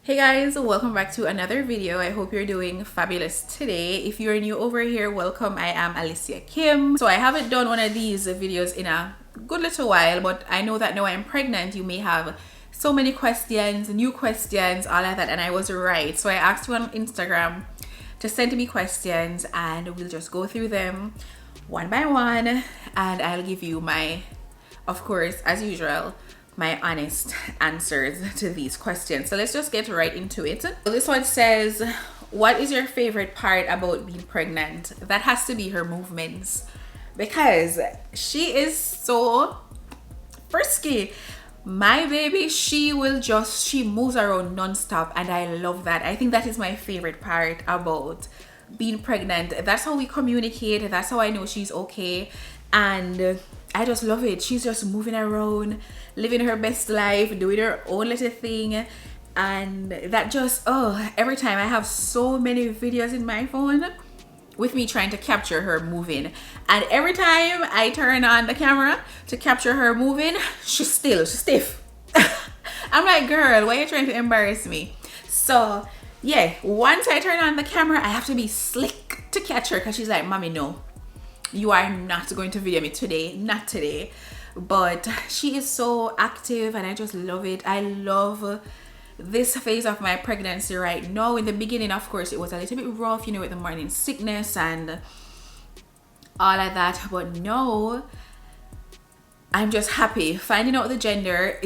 Hey guys, welcome back to another video. I hope you're doing fabulous today. If you're new over here, welcome. I am Alicia Kim. So I haven't done one of these videos in a good little while, but I know that now I'm pregnant, you may have so many questions, new questions, all of that, and I was right. So I asked you on Instagram to send me questions and we'll just go through them one by one and I'll give you my, of course, as usual, my honest answers to these questions. So let's just get right into it. So this one says, what is your favorite part about being pregnant? That has to be her movements, because she is so frisky. My baby, she moves around non-stop and I love that. I think that is my favorite part about being pregnant. That's how we communicate. That's how I know she's okay. And I just love it. She's just moving around, living her best life, doing her own little thing. And that just, every time I have so many videos in my phone with me trying to capture her moving. And every time I turn on the camera to capture her moving, she's stiff. I'm like, girl, why are you trying to embarrass me? So yeah, once I turn on the camera, I have to be slick to catch her, because she's like, mommy, no, you are not going to video me today, not today. But she is so active and I just love it. I love this phase of my pregnancy right now. In the beginning, of course, it was a little bit rough, with the morning sickness and all of that, but no, I'm just happy. Finding out the gender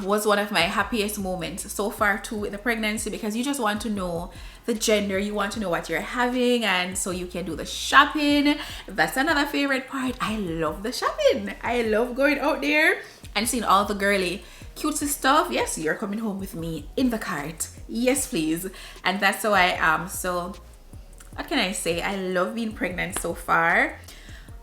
was one of my happiest moments so far too with the pregnancy, because you just want to know the gender, you want to know what you're having, and so you can do the shopping. That's another favorite part. I love the shopping. I love going out there and seeing all the girly cutesy stuff. Yes, you're coming home with me in the cart. Yes, please. And that's how I am. So what can I say? I love being pregnant so far.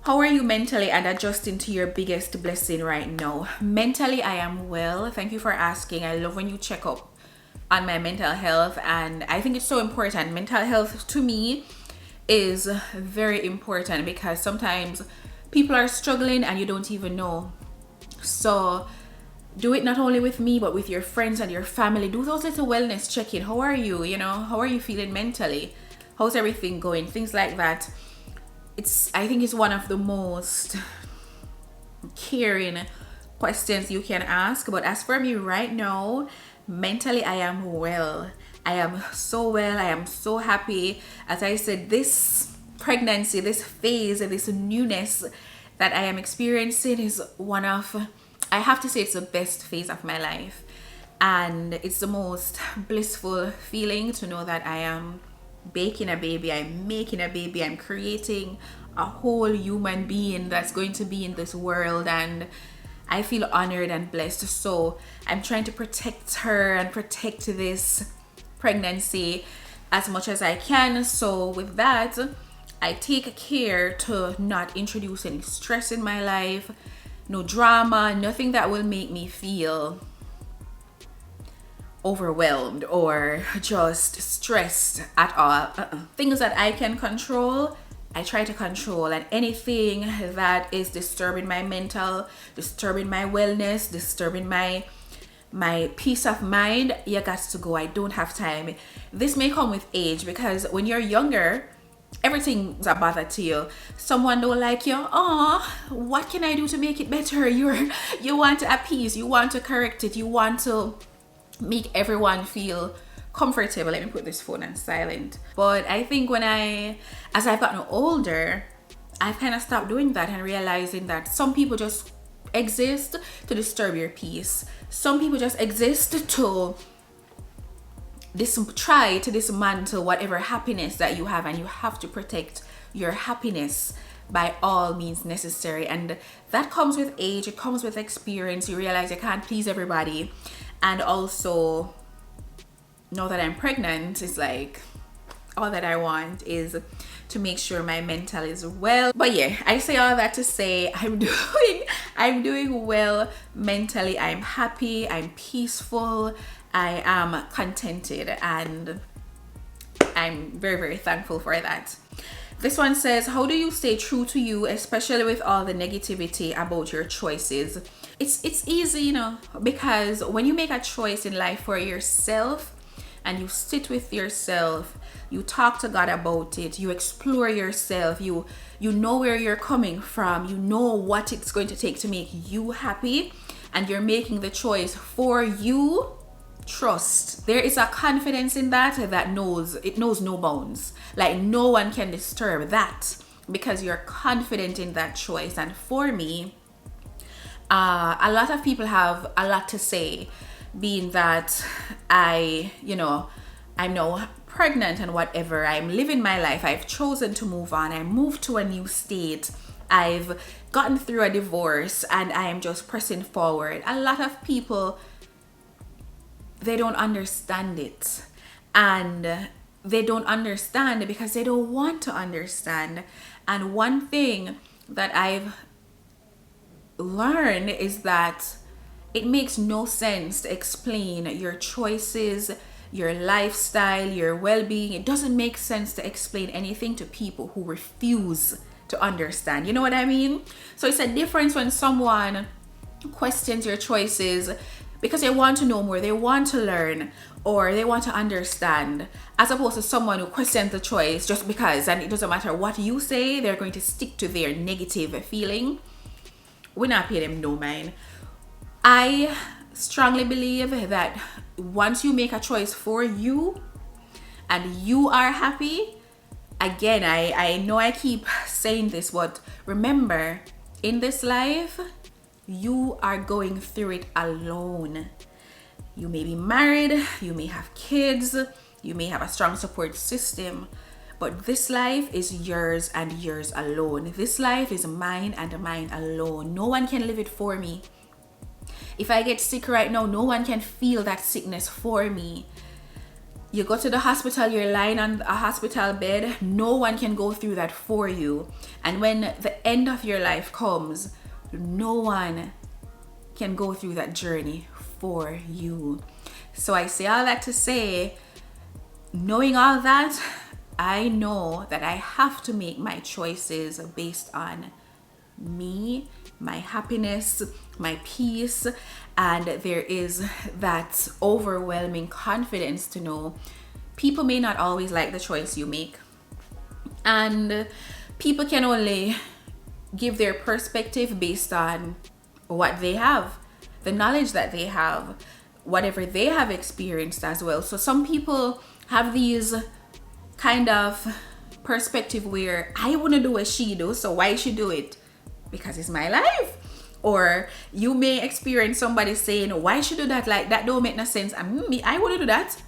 How are you mentally and adjusting to your biggest blessing right now? Mentally, I am well. Thank you for asking. I love when you check up on my mental health, and I think it's so important. Mental health to me is very important, because sometimes people are struggling and you don't even know. So do it not only with me, but with your friends and your family. Do those little wellness check-in. How are you? How are you feeling mentally? How's everything going? Things like that. I think it's one of the most caring questions you can ask. But as for me right now, mentally, I am well. I am so well. I am so happy. As I said, this pregnancy, this phase, this newness that I am experiencing is I have to say, it's the best phase of my life. And it's the most blissful feeling to know that I am baking a baby, I'm making a baby, I'm creating a whole human being that's going to be in this world, and I feel honored and blessed. So I'm trying to protect her and protect this pregnancy as much as I can. So with that, I take care to not introduce any stress in my life, no drama, nothing that will make me feel overwhelmed or just stressed at all. Things that I can control, I try to control, and anything that is disturbing my mental, disturbing my wellness, disturbing my peace of mind, you got to go. I don't have time. This may come with age, because when you're younger, everything's a bother to you. Someone don't like you, what can I do to make it better? You want to appease, you want to correct it, you want to make everyone feel comfortable. Let me put this phone on silent. But I think as I've gotten older, I've kind of stopped doing that and realizing that some people just exist to disturb your peace. Some people just exist to try to dismantle whatever happiness that you have, and you have to protect your happiness by all means necessary. And that comes with age, it comes with experience. You realize you can't please everybody. And also, now that I'm pregnant, it's like all that I want is to make sure my mental is well. But yeah, I say all that to say I'm doing well mentally. I'm happy, I'm peaceful, I am contented, and I'm very, very thankful for that. This one says, how do you stay true to you, especially with all the negativity about your choices? It's easy, because when you make a choice in life for yourself, and you sit with yourself, you talk to God about it, you explore yourself, you know where you're coming from, you know what it's going to take to make you happy, and you're making the choice for you, trust, there is a confidence in that knows no bounds. Like no one can disturb that, because you're confident in that choice. And for me, a lot of people have a lot to say, being that I'm now pregnant and whatever, I'm living my life, I've chosen to move on, I moved to a new state, I've gotten through a divorce, and I am just pressing forward. A lot of people, they don't understand it, and they don't understand because they don't want to understand. And one thing that I've learned is that it makes no sense to explain your choices, your lifestyle, your well-being. It doesn't make sense to explain anything to people who refuse to understand. You know what I mean? So it's a difference when someone questions your choices because they want to know more, they want to learn, or they want to understand, as opposed to someone who questions the choice just because, and it doesn't matter what you say, they're going to stick to their negative feeling. We're not paying them no mind. I strongly believe that once you make a choice for you and you are happy, again, I know I keep saying this, but remember, in this life, you are going through it alone. You may be married, you may have kids, you may have a strong support system, but this life is yours and yours alone. This life is mine and mine alone. No one can live it for me. If I get sick right now, no one can feel that sickness for me. You go to the hospital, you're lying on a hospital bed, no one can go through that for you. And when the end of your life comes, no one can go through that journey for you. So I say all that to say, knowing all that, I know that I have to make my choices based on me, my happiness, my peace, and there is that overwhelming confidence to know people may not always like the choice you make, and people can only give their perspective based on what they have, the knowledge that they have, whatever they have experienced as well. So some people have these kind of perspective where I want to do what she do, so why she do it? Because it's my life. Or you may experience somebody saying, why should do that? Like, that don't make no sense. I want to do that.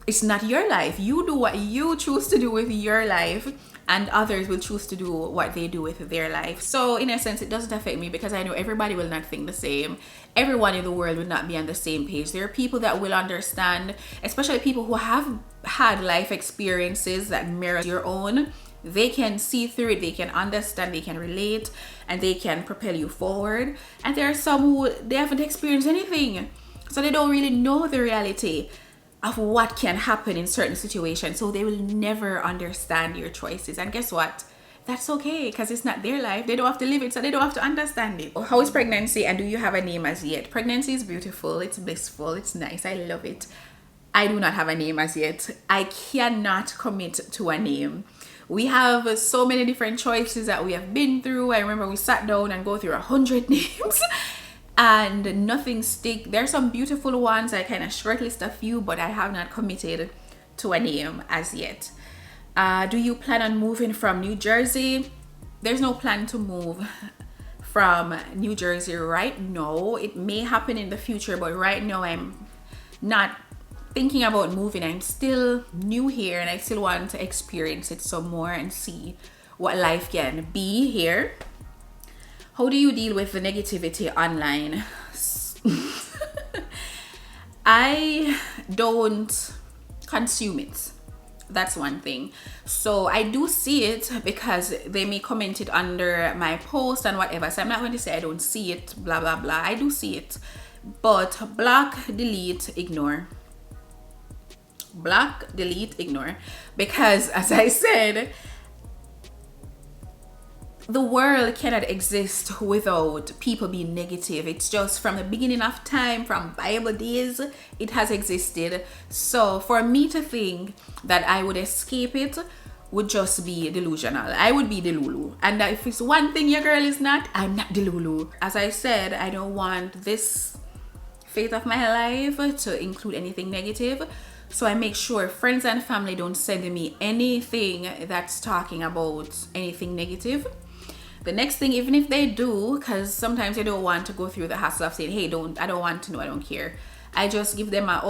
It's not your life. You do what you choose to do with your life, and others will choose to do what they do with their life. So in a sense, it doesn't affect me because I know everybody will not think the same. Everyone in the world will not be on the same page. There are people that will understand, especially people who have had life experiences that mirror your own. They can see through it, they can understand, they can relate, and they can propel you forward. And there are some who, they haven't experienced anything, so they don't really know the reality of what can happen in certain situations, so they will never understand your choices. And guess what? That's okay, because it's not their life. They don't have to live it, so they don't have to understand it. How is pregnancy, and do you have a name as yet? Pregnancy is beautiful, it's blissful, it's nice, I love it. I do not have a name as yet. I cannot commit to a name. We have so many different choices that we have been through. I remember we sat down and go through 100 names and nothing stick. There are some beautiful ones. I kind of shortlist a few, but I have not committed to a name as yet. Do you plan on moving from New Jersey? There's no plan to move from New Jersey right now. It may happen in the future, but right now I'm not thinking about moving. I'm still new here and I still want to experience it some more and see what life can be here. How do you deal with the negativity online? I don't consume it. That's one thing. So I do see it because they may comment it under my post and whatever. So I'm not going to say I don't see it, blah, blah, blah. I do see it. But block, delete, ignore. Block, delete, ignore. Because as I said, the world cannot exist without people being negative. It's just from the beginning of time, from Bible days, it has existed. So for me to think that I would escape it would just be delusional. I would be Delulu. And if it's one thing your girl is not, I'm not Delulu. As I said, I don't want this phase of my life to include anything negative. So I make sure friends and family don't send me anything that's talking about anything negative. The next thing, even if they do, because sometimes they don't want to go through the hassle of saying, hey, I don't want to know, I don't care. I just give them a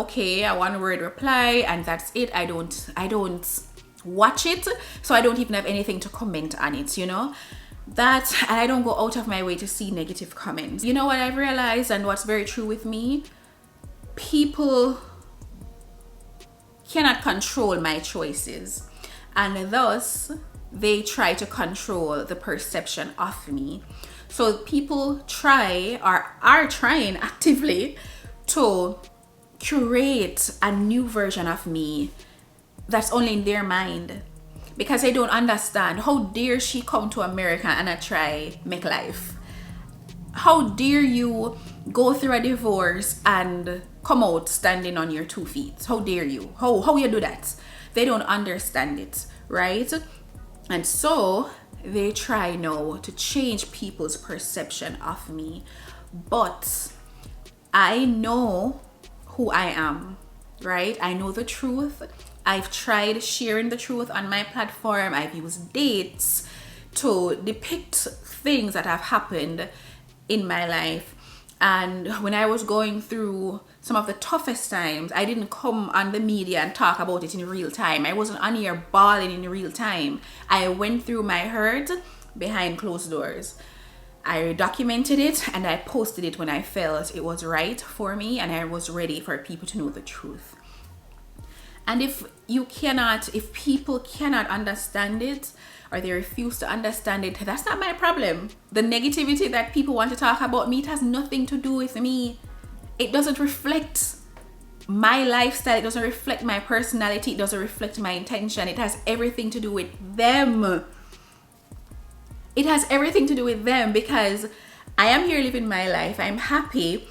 one word reply, and that's it. I don't watch it, so I don't even have anything to comment on it, you know. That, and I don't go out of my way to see negative comments. You know what I've realized, and what's very true with me, people cannot control my choices, and thus they try to control the perception of me. So people try, or are trying actively, to curate a new version of me that's only in their mind, because they don't understand. How dare she come to America and I try make life? How dare you go through a divorce and come out standing on your 2 feet? How dare you? How you do that? They don't understand it, right? And so they try now to change people's perception of me. But I know who I am, right? I know the truth. I've tried sharing the truth on my platform. I've used dates to depict things that have happened in my life. And when I was going through some of the toughest times, I didn't come on the media and talk about it in real time. I wasn't on here bawling in real time. I went through my hurt behind closed doors. I documented it and I posted it when I felt it was right for me and I was ready for people to know the truth. And if people cannot understand it, or they refuse to understand it, that's not my problem. The negativity that people want to talk about me, it has nothing to do with me. It doesn't reflect my lifestyle. It doesn't reflect my personality. It doesn't reflect my intention. It has everything to do with them. It has everything to do with them, because I am here living my life. I'm happy.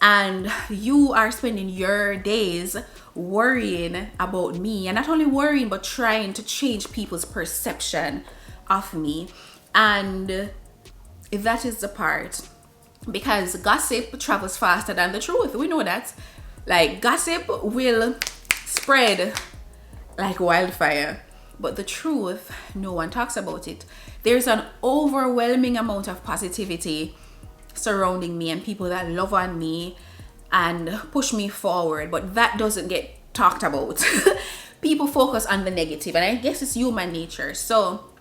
And you are spending your days worrying about me, and not only worrying but trying to change people's perception of me. And that is the part, because gossip travels faster than the truth. We know that. Like, gossip will spread like wildfire, but the truth, no one talks about it. There's an overwhelming amount of positivity surrounding me and people that love on me and push me forward, but that doesn't get talked about. People focus on the negative, and I guess it's human nature. So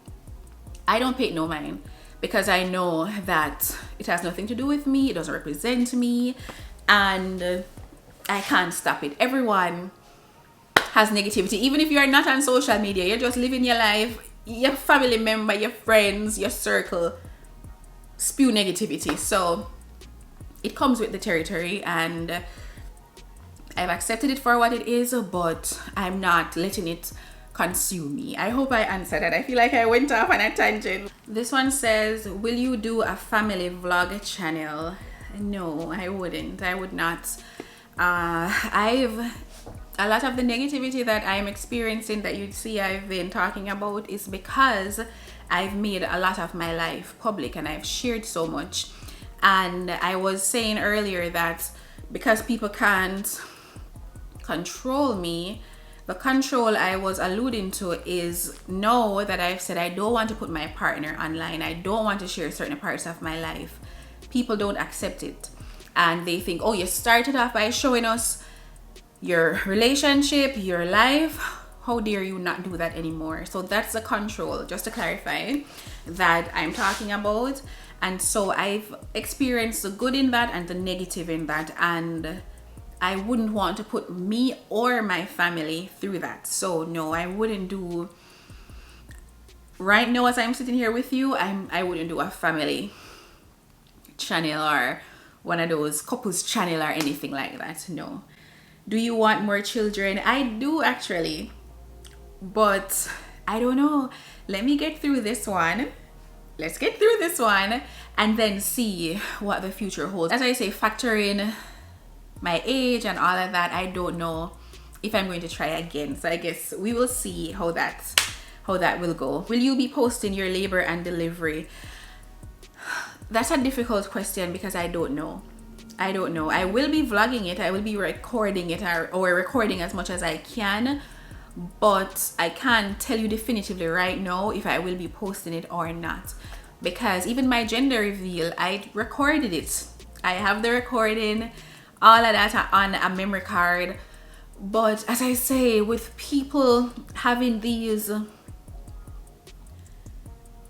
I don't pay no mind, because I know that it has nothing to do with me. It doesn't represent me, and I can't stop it. Everyone has negativity. Even if you are not on social media, you're just living your life, your family member, your friends, your circle spew negativity. So it comes with the territory, and I've accepted it for what it is, but I'm not letting it consume me. I hope I answered that. I feel like I went off on a tangent. This one says, will you do a family vlog channel? No, I wouldn't. I would not. A lot of the negativity that I'm experiencing, that you'd see I've been talking about, is because I've made a lot of my life public and I've shared so much. And I was saying earlier that because people can't control me, the control I was alluding to is now that I've said I don't want to put my partner online, I don't want to share certain parts of my life, people don't accept it. And they think, oh, you started off by showing us your relationship, your life, how dare you not do that anymore? So that's the control, just to clarify, that I'm talking about. And so I've experienced the good in that and the negative in that, and I wouldn't want to put me or my family through that. So no, I wouldn't do, right now as I'm sitting here with you, I wouldn't do a family channel or one of those couples channel or anything like that. No. Do you want more children? I do, actually, but I don't know. Let me get through this one let's get through this one and then see what the future holds. As I say, factor in my age and all of that. I don't know if I'm going to try again, so I guess we will see how that will go. Will you be posting your labor and delivery? That's a difficult question because I don't know. I will be vlogging it. I will be recording it or recording as much as I can, but I can't tell you definitively right now if I will be posting it or not, because even my gender reveal, I recorded it. I have the recording, all of that on a memory card. But as I say, with people having these,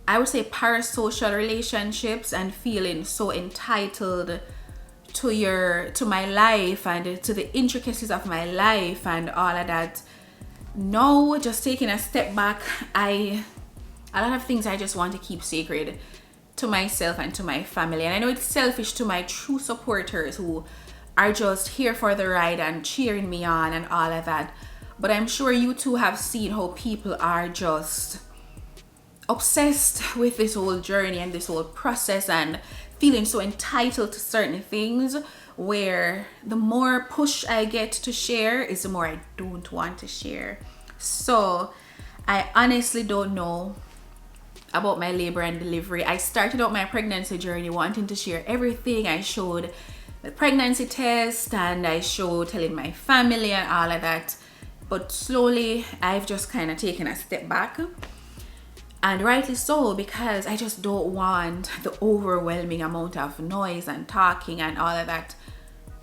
I would say, parasocial relationships and feeling so entitled to my life and to the intricacies of my life and all of that, no, just taking a step back, a lot of things I just want to keep sacred to myself and to my family. And I know it's selfish to my true supporters who are just here for the ride and cheering me on and all of that, but I'm sure you too have seen how people are just obsessed with this whole journey and this whole process and feeling so entitled to certain things, where the more push I get to share is the more I don't want to share. So I honestly don't know about my labor and delivery. I started out my pregnancy journey wanting to share everything. I showed the pregnancy test and I showed telling my family and all of that, but slowly I've just kind of taken a step back. And rightly so, because I just don't want the overwhelming amount of noise and talking and all of that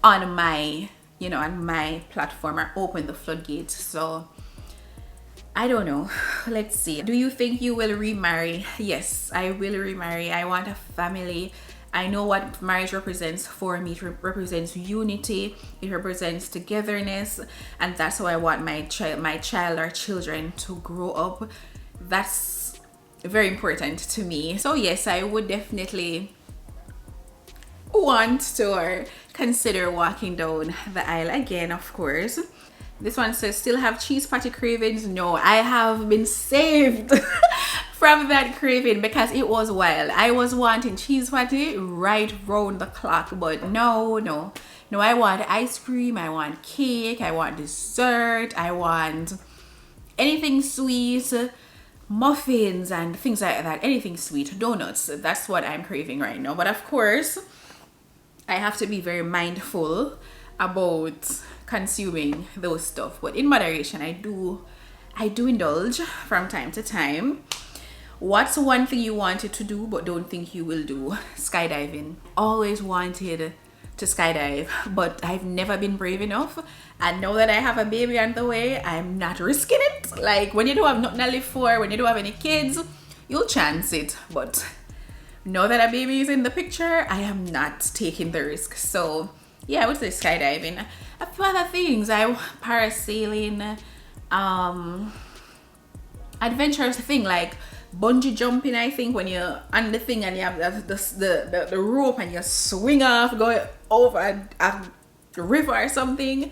on my, on my platform, or open the floodgates. So I don't know. Let's see. Do you think you will remarry? Yes, I will remarry. I want a family. I know what marriage represents for me. It represents unity. It represents togetherness, and that's how I want my child or children to grow up. That's very important to me. So yes, I would definitely want to or consider walking down the aisle again, of course. This one says, still have cheese patty cravings? No, I have been saved from that craving because it was wild. I was wanting cheese patty right round the clock, but no, I want ice cream, I want cake, I want dessert, I want anything sweet, muffins and things like that, anything sweet, donuts. That's what I'm craving right now. But of course, I have to be very mindful about consuming those stuff, but in moderation. I do indulge from time to time. What's one thing you wanted to do but don't think you will do? Skydiving. Always wanted to skydive, but I've never been brave enough. And now that I have a baby on the way, I'm not risking it. Like, when you don't have nothing to live for, when you don't have any kids, you'll chance it. But now that a baby is in the picture, I am not taking the risk. So yeah, I would say skydiving. A few other things, parasailing, adventurous thing like bungee jumping. I think when you're on the thing and you have the rope and you swing off going over a river or something.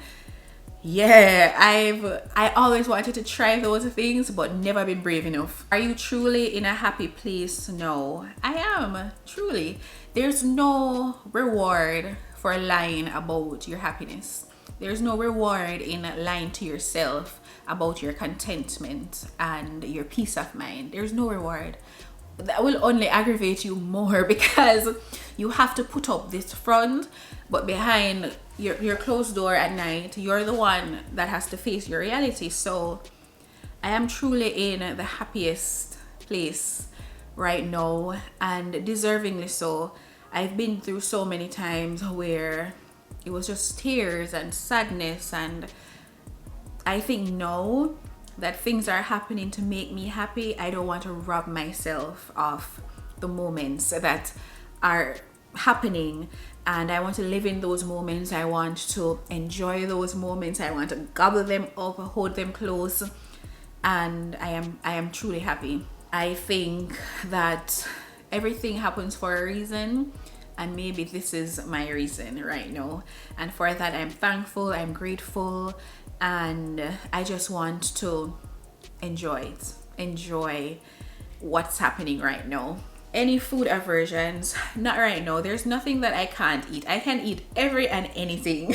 Yeah, I always wanted to try those things but never been brave enough. Are you truly in a happy place? No, I am truly. There's no reward for lying about your happiness. There's no reward in lying to yourself about your contentment and your peace of mind. There's no reward. That will only aggravate you more because you have to put up this front, but behind your closed door at night, you're the one that has to face your reality. So I am truly in the happiest place right now, and deservingly so. I've been through so many times where it was just tears and sadness, and I think now that things are happening to make me happy, I don't want to rob myself of the moments that are happening, and I want to live in those moments. I want to enjoy those moments. I want to gobble them up, hold them close, and I am truly happy. I think that everything happens for a reason, and maybe this is my reason right now, and for that I'm thankful, I'm grateful, and I just want to enjoy what's happening right now. Any food aversions? Not right now. There's nothing that I can't eat. I can eat every and anything.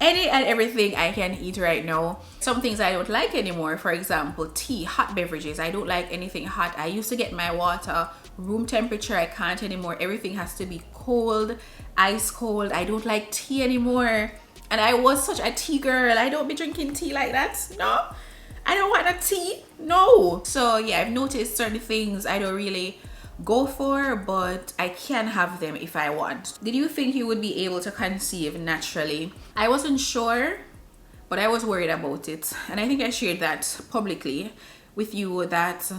Any and everything I can eat right now. Some things I don't like anymore. For example, tea, hot beverages. I don't like anything hot. I used to get my water room temperature. I can't anymore. Everything has to be cold, ice cold. I don't like tea anymore. And I was such a tea girl. I don't be drinking tea like that. No, I don't want a tea. No. So yeah, I've noticed certain things I don't really go for, but I can have them if I want. Did you think you would be able to conceive naturally? I wasn't sure, but I was worried about it. And I think I shared that publicly with you, that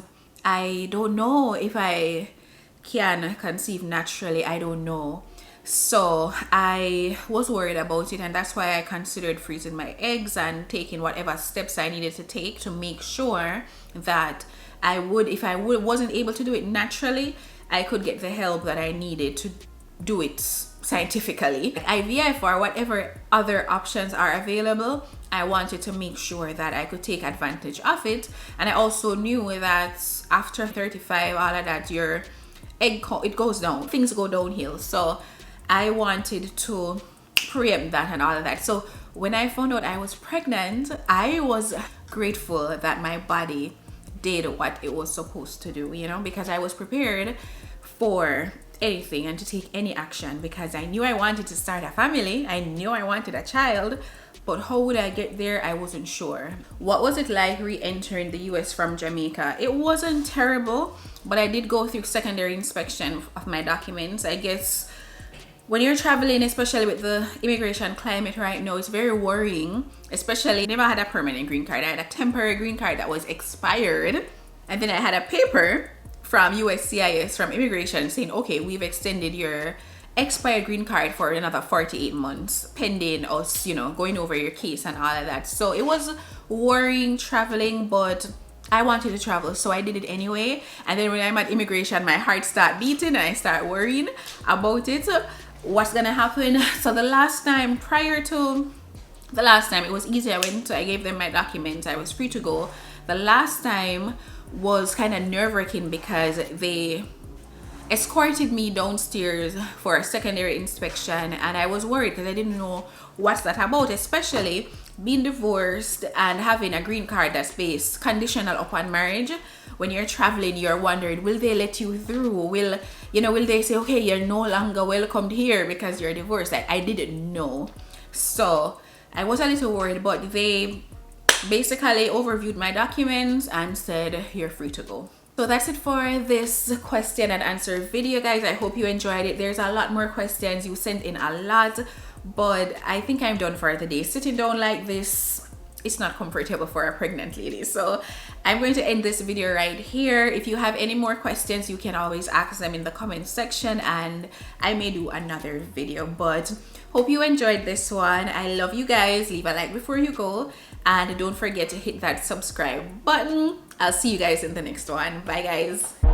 I don't know if I can conceive naturally. I don't know. So I was worried about it, and that's why I considered freezing my eggs and taking whatever steps I needed to take to make sure that I would, if I wasn't able to do it naturally, I could get the help that I needed to do it scientifically. IVF or whatever other options are available, I wanted to make sure that I could take advantage of it. And I also knew that after 35, all of that, your egg it goes down, things go downhill. So I wanted to preempt that and all of that. So when I found out I was pregnant, I was grateful that my body did what it was supposed to do, you know, because I was prepared for anything and to take any action, because I knew I wanted to start a family. I knew I wanted a child, but how would I get there? I wasn't sure. What was it like re-entering the US from Jamaica? It wasn't terrible, but I did go through secondary inspection of my documents. I guess when you're traveling, especially with the immigration climate right now, it's very worrying. Especially, I never had a permanent green card. I had a temporary green card that was expired. And then I had a paper from USCIS, from immigration, saying, okay, we've extended your expired green card for another 48 months, pending us, you know, going over your case and all of that. So it was worrying traveling, but I wanted to travel, so I did it anyway. And then when I'm at immigration, my heart started beating and I start worrying about it. What's gonna happen? So the last time, prior to the last time, it was easy. I gave them my documents, I was free to go. The last time was kind of nerve-wracking because they escorted me downstairs for a secondary inspection, and I was worried because I didn't know what's that about, especially being divorced and having a green card that's based conditional upon marriage. When you're traveling, you're wondering, will they let you through? Will they say, okay, you're no longer welcomed here because you're divorced? Like, I didn't know. So I was a little worried, but they basically overviewed my documents and said, you're free to go. So that's it for this question and answer video, guys. I hope you enjoyed it. There's a lot more questions. You sent in a lot, but I think I'm done for the day. Sitting down like this, it's not comfortable for a pregnant lady. So I'm going to end this video right here. If you have any more questions, you can always ask them in the comment section and I may do another video. But hope you enjoyed this one. I love you guys. Leave a like before you go, and don't forget to hit that subscribe button. I'll see you guys in the next one. Bye, guys.